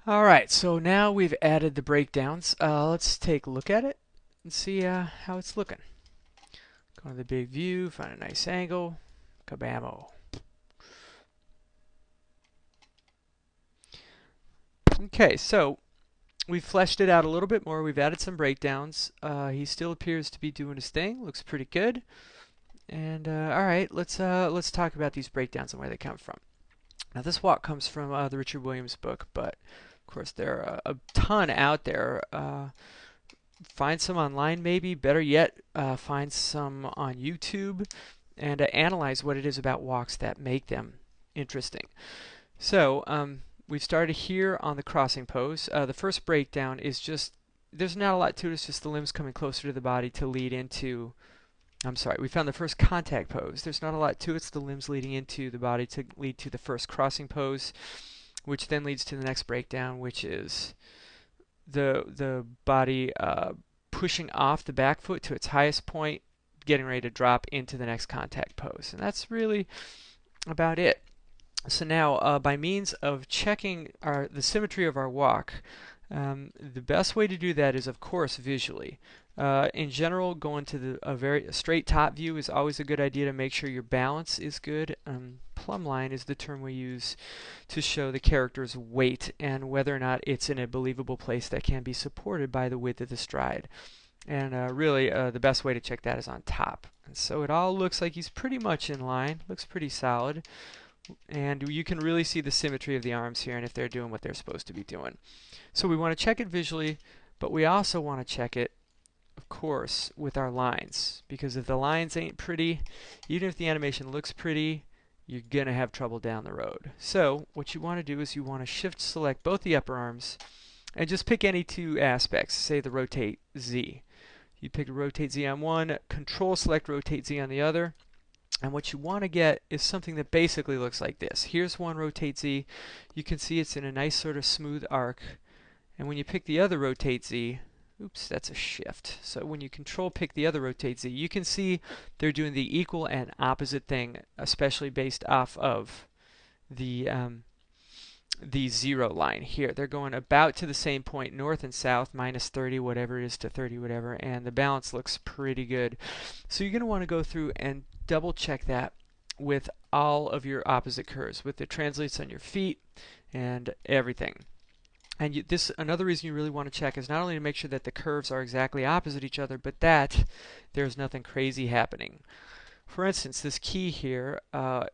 Alright, so now we've added the breakdowns. Let's take a look at it and see how it's looking. Go to the big view, find a nice angle. Kabamo. Okay, so we've fleshed it out a little bit more. We've added some breakdowns. He still appears to be doing his thing. Looks pretty good. And alright, let's talk about these breakdowns and where they come from. Now this walk comes from the Richard Williams book, but of course there are a ton out there. Find some online maybe. Better yet, find some on YouTube and analyze what it is about walks that make them interesting. So we've started here on the crossing pose. The first breakdown is just, there's not a lot to it, it's just the limbs coming closer to the body to lead into, I'm sorry, we found the first contact pose. There's not a lot to it, it's the limbs leading into the body to lead to the first crossing pose, which then leads to the next breakdown, which is the body pushing off the back foot to its highest point, getting ready to drop into the next contact pose. And that's really about it. So now, by means of checking the symmetry of our walk, the best way to do that is, of course, visually. In general, going to a straight top view is always a good idea to make sure your balance is good. Plumb line is the term we use to show the character's weight and whether or not it's in a believable place that can be supported by the width of the stride. And really, the best way to check that is on top. And so it all looks like he's pretty much in line, looks pretty solid. And you can really see the symmetry of the arms here and if they're doing what they're supposed to be doing. So we want to check it visually, but we also want to check it, of course, with our lines. Because if the lines ain't pretty, even if the animation looks pretty, you're going to have trouble down the road. So what you want to do is you want to shift select both the upper arms and just pick any two aspects, say the rotate Z. You pick rotate Z on one, control select rotate Z on the other. And what you want to get is something that basically looks like this. Here's one rotate Z. You can see it's in a nice sort of smooth arc. And when you pick the other rotate Z, oops, that's a shift. So when you control pick the other rotate Z, you can see they're doing the equal and opposite thing, especially based off of the zero line here. They're going about to the same point, north and south, minus 30, whatever it is to 30, whatever, and the balance looks pretty good. So you're going to want to go through and double check that with all of your opposite curves, with the translates on your feet and everything. And another reason you really want to check is not only to make sure that the curves are exactly opposite each other, but that there's nothing crazy happening. For instance, this key here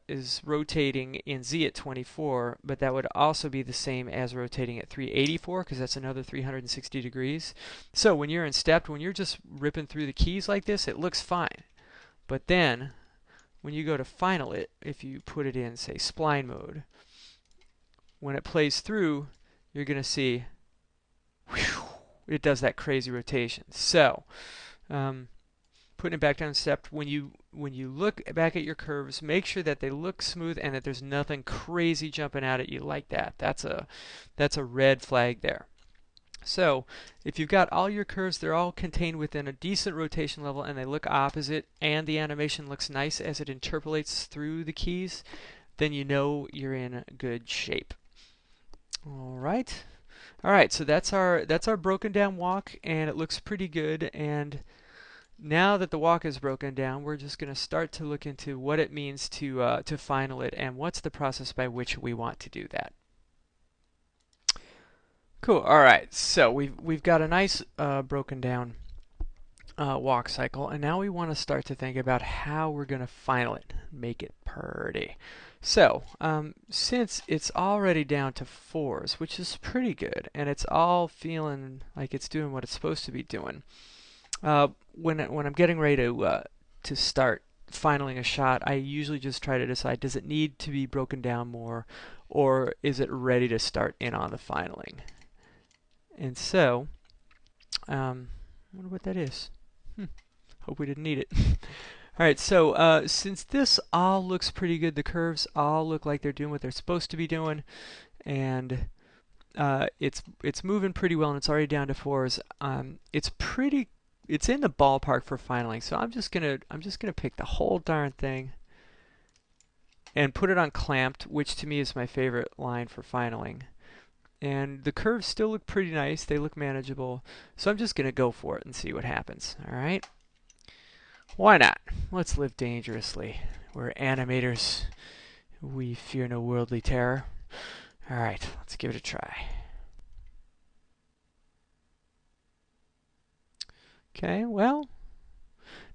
is rotating in Z at 24, but that would also be the same as rotating at 384, because that's another 360 degrees. So when you're in step, when you're just ripping through the keys like this, it looks fine. But then, when you go to final it, if you put it in, say, spline mode, when it plays through, you're going to see, whew, it does that crazy rotation. So, putting it back down step, when you look back at your curves, make sure that they look smooth and that there's nothing crazy jumping out at you like that. That's a red flag there. So if you've got all your curves, they're all contained within a decent rotation level and they look opposite and the animation looks nice as it interpolates through the keys, then you know you're in good shape. Alright, so that's our broken down walk, and it looks pretty good. And now that the walk is broken down, we're just going to start to look into what it means to final it and what's the process by which we want to do that. Cool. All right. So we've got a nice broken down walk cycle, and now we want to start to think about how we're going to final it, make it pretty. So since it's already down to 4s, which is pretty good, and it's all feeling like it's doing what it's supposed to be doing, when I'm getting ready to start finaling a shot, I usually just try to decide, does it need to be broken down more, or is it ready to start in on the finaling? And so, I wonder what that is. Hope we didn't need it. Alright, so since this all looks pretty good, the curves all look like they're doing what they're supposed to be doing, and it's moving pretty well, and it's already down to 4s. It's in the ballpark for finaling, so I'm just gonna pick the whole darn thing and put it on clamped, which to me is my favorite line for finaling. And the curves still look pretty nice. They look manageable. So I'm just going to go for it and see what happens. All right? Why not? Let's live dangerously. We're animators. We fear no worldly terror. All right, let's give it a try. Okay, well,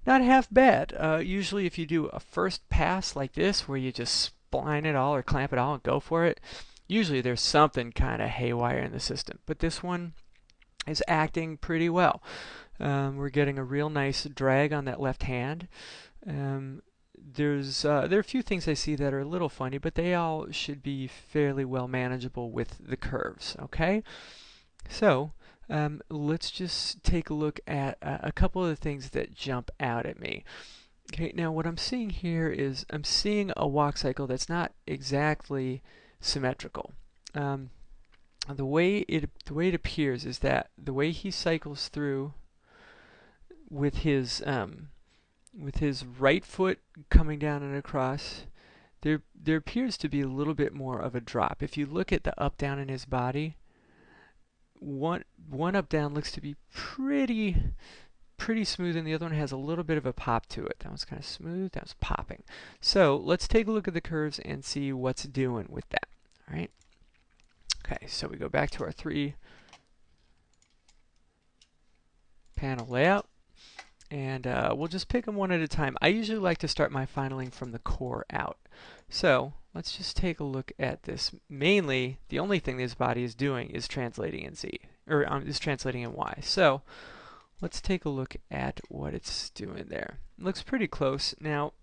not half bad. Usually if you do a first pass like this, where you just spline it all or clamp it all and go for it, usually there's something kind of haywire in the system. But this one is acting pretty well. We're getting a real nice drag on that left hand. There are a few things I see that are a little funny, but they all should be fairly well manageable with the curves. Okay, so let's just take a look at a couple of the things that jump out at me. Okay, now what I'm seeing here is I'm seeing a walk cycle that's not exactly symmetrical. The way it appears is that the way he cycles through with his right foot coming down and across, there appears to be a little bit more of a drop. If you look at the up down in his body, one up down looks to be pretty smooth, and the other one has a little bit of a pop to it. That one's kind of smooth, that was popping. So let's take a look at the curves and see what's doing with that. All right. Okay, so we go back to our 3-panel layout, and we'll just pick them one at a time. I usually like to start my finaling from the core out. So let's just take a look at this. Mainly, the only thing this body is doing is translating in Z, or is translating in Y. So let's take a look at what it's doing there. It looks pretty close. Now,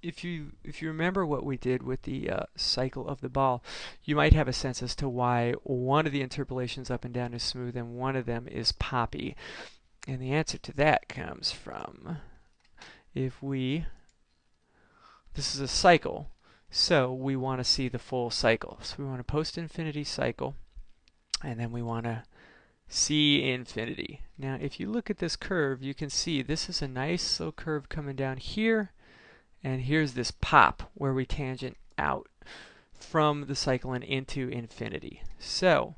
if you remember what we did with the cycle of the ball, you might have a sense as to why one of the interpolations up and down is smooth and one of them is poppy. And the answer to that comes from, this is a cycle, so we want to see the full cycle. So we want to post-infinity cycle, and then we want to see infinity. Now if you look at this curve, you can see this is a nice slow curve coming down here, and here's this pop where we tangent out from the cycle and into infinity. So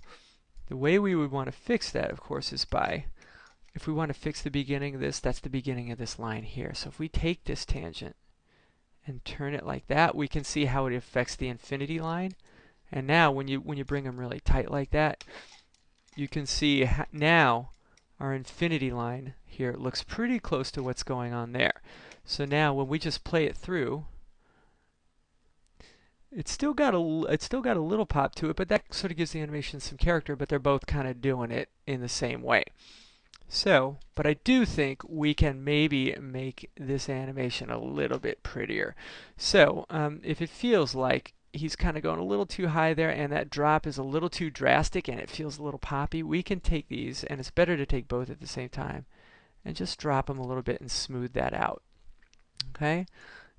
the way we would want to fix that, of course, is by, if we want to fix the beginning of this, that's the beginning of this line here. So if we take this tangent and turn it like that, we can see how it affects the infinity line. And now when you bring them really tight like that, you can see now our infinity line here looks pretty close to what's going on there. So now when we just play it through, it's still got a little pop to it, but that sort of gives the animation some character, but they're both kind of doing it in the same way. So, but I do think we can maybe make this animation a little bit prettier. So, if it feels like he's kind of going a little too high there and that drop is a little too drastic and it feels a little poppy, we can take these, and it's better to take both at the same time, and just drop them a little bit and smooth that out. Okay?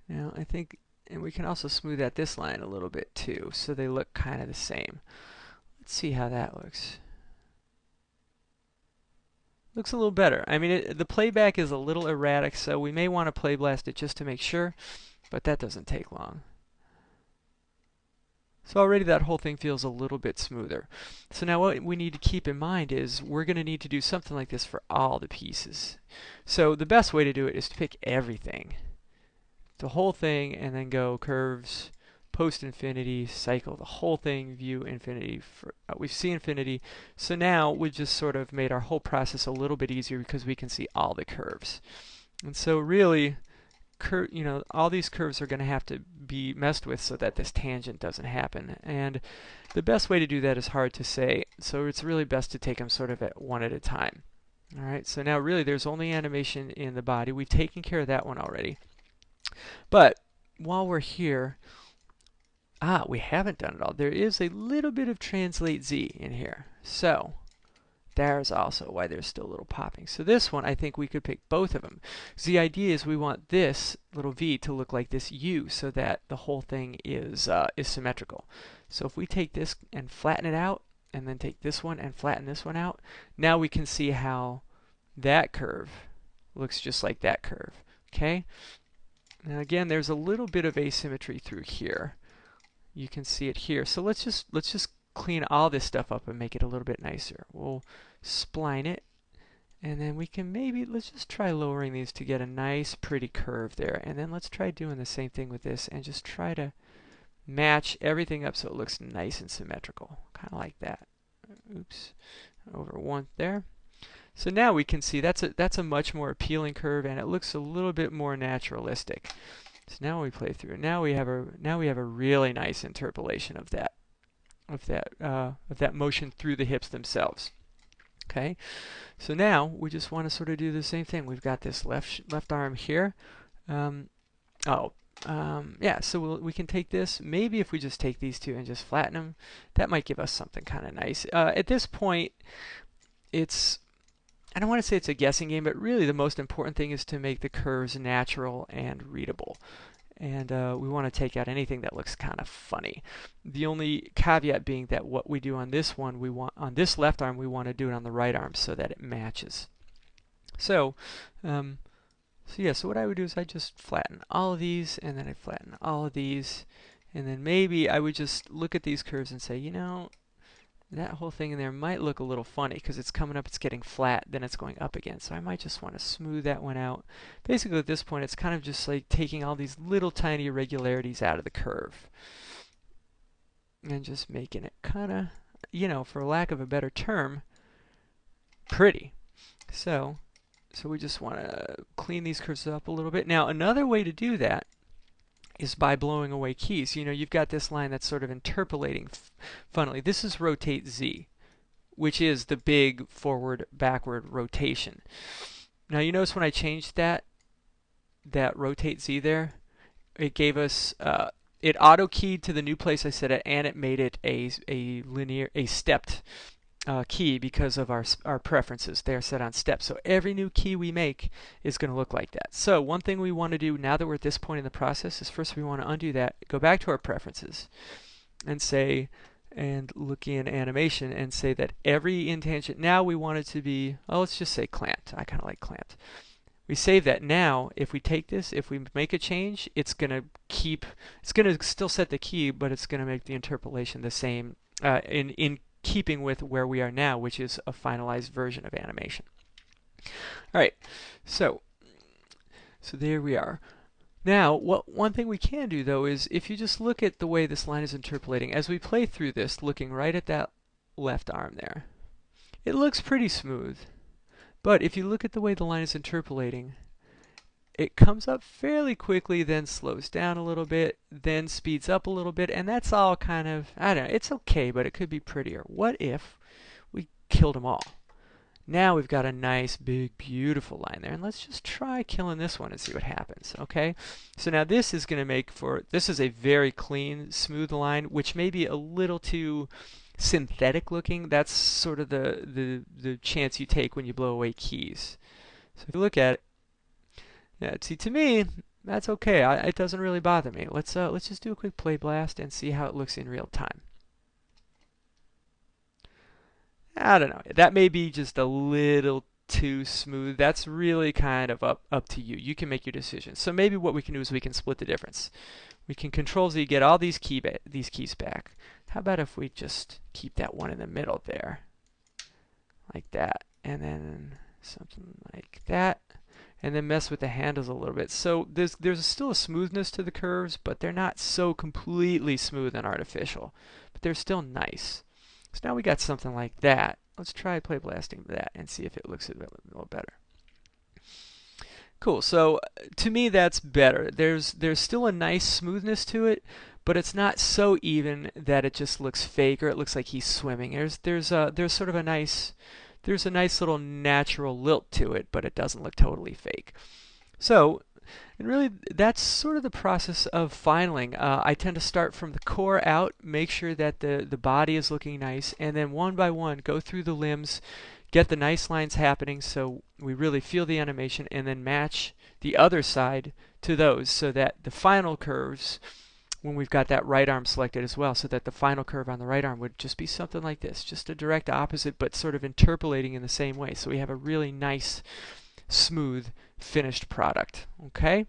Now I think, and we can also smooth out this line a little bit too, so they look kind of the same. Let's see how that looks. Looks a little better. I mean, the playback is a little erratic, so we may want to play blast it just to make sure, but that doesn't take long. So already that whole thing feels a little bit smoother. So now what we need to keep in mind is we're going to need to do something like this for all the pieces. So the best way to do it is to pick everything, the whole thing, and then go curves, post infinity, cycle the whole thing, view infinity. We see infinity. So now we've just sort of made our whole process a little bit easier because we can see all the curves. And so really, all these curves are going to have to be messed with so that this tangent doesn't happen. And the best way to do that is hard to say. So it's really best to take them sort of at one at a time. All right. So now really there's only animation in the body. We've taken care of that one already. But while we're here, we haven't done it all. There is a little bit of translate Z in here. So there's also why there's still a little popping. So this one, I think we could pick both of them. So the idea is we want this little V to look like this U so that the whole thing is symmetrical. So if we take this and flatten it out, and then take this one and flatten this one out, now we can see how that curve looks just like that curve. Okay? Now again, there's a little bit of asymmetry through here. You can see it here. So let's just clean all this stuff up and make it a little bit nicer. We'll spline it, and then we can let's just try lowering these to get a nice pretty curve there. And then let's try doing the same thing with this and just try to match everything up so it looks nice and symmetrical. Kind of like that. Oops. Over one there. So now we can see that's a much more appealing curve, and it looks a little bit more naturalistic. So now we play through. Now we have a really nice interpolation of that motion through the hips themselves. Okay. So now we just want to sort of do the same thing. We've got this left arm here. Yeah, so we can take this. Maybe if we just take these two and just flatten them, that might give us something kind of nice. At this point, I don't want to say it's a guessing game, but really the most important thing is to make the curves natural and readable. And we want to take out anything that looks kind of funny. The only caveat being that what we do on this one, on this left arm, we want to do it on the right arm so that it matches. So what I would do is I just flatten all of these, and then I flatten all of these, and then maybe I would just look at these curves and say, you know, that whole thing in there might look a little funny because it's coming up, it's getting flat, then it's going up again. So I might just want to smooth that one out. Basically at this point it's kind of just like taking all these little tiny irregularities out of the curve and just making it kind of, you know, for lack of a better term, pretty. So we just want to clean these curves up a little bit. Now another way to do that is by blowing away keys. You know, you've got this line that's sort of interpolating funnily. This is rotate Z, which is the big forward-backward rotation. Now you notice when I changed that rotate Z there, it gave us, it auto-keyed to the new place I set it, and it made it a stepped key because of our preferences. They are set on steps. So every new key we make is going to look like that. So one thing we want to do now that we're at this point in the process is first we want to undo that, go back to our preferences, and say, and look in animation and say that every intangent, now we want it to be, oh, let's just say clamped. I kind of like clamped. We save that. Now if we take this, if we make a change, it's going to still set the key, but it's going to make the interpolation the same in keeping with where we are now, which is a finalized version of animation. All right, so there we are. Now, one thing we can do though is if you just look at the way this line is interpolating, as we play through this, looking right at that left arm there, it looks pretty smooth. But if you look at the way the line is interpolating, it comes up fairly quickly, then slows down a little bit, then speeds up a little bit, and that's all kind of, I don't know, it's okay, but it could be prettier. What if we killed them all? Now we've got a nice, big, beautiful line there, and let's just try killing this one and see what happens, okay? So now this is going to make for, this is a very clean, smooth line, which may be a little too synthetic looking. That's sort of the chance you take when you blow away keys. So if you look at it, yeah, see, to me, that's okay. It doesn't really bother me. Let's just do a quick play blast and see how it looks in real time. I don't know. That may be just a little too smooth. That's really kind of up to you. You can make your decision. So maybe what we can do is we can split the difference. We can Control Z, get all these keys back. How about if we just keep that one in the middle there, like that, and then something like that. And then mess with the handles a little bit. So there's still a smoothness to the curves, but they're not so completely smooth and artificial. But they're still nice. So now we got something like that. Let's try play blasting that and see if it looks a little better. Cool. So to me that's better. There's still a nice smoothness to it, but it's not so even that it just looks fake or it looks like he's swimming. There's sort of a nice little natural lilt to it, but it doesn't look totally fake. So, and really, that's sort of the process of filing. I tend to start from the core out, make sure that the body is looking nice, and then one by one go through the limbs, get the nice lines happening so we really feel the animation, and then match the other side to those so that the final curves, when we've got that right arm selected as well, so that the final curve on the right arm would just be something like this, just a direct opposite, but sort of interpolating in the same way. So we have a really nice, smooth, finished product. Okay?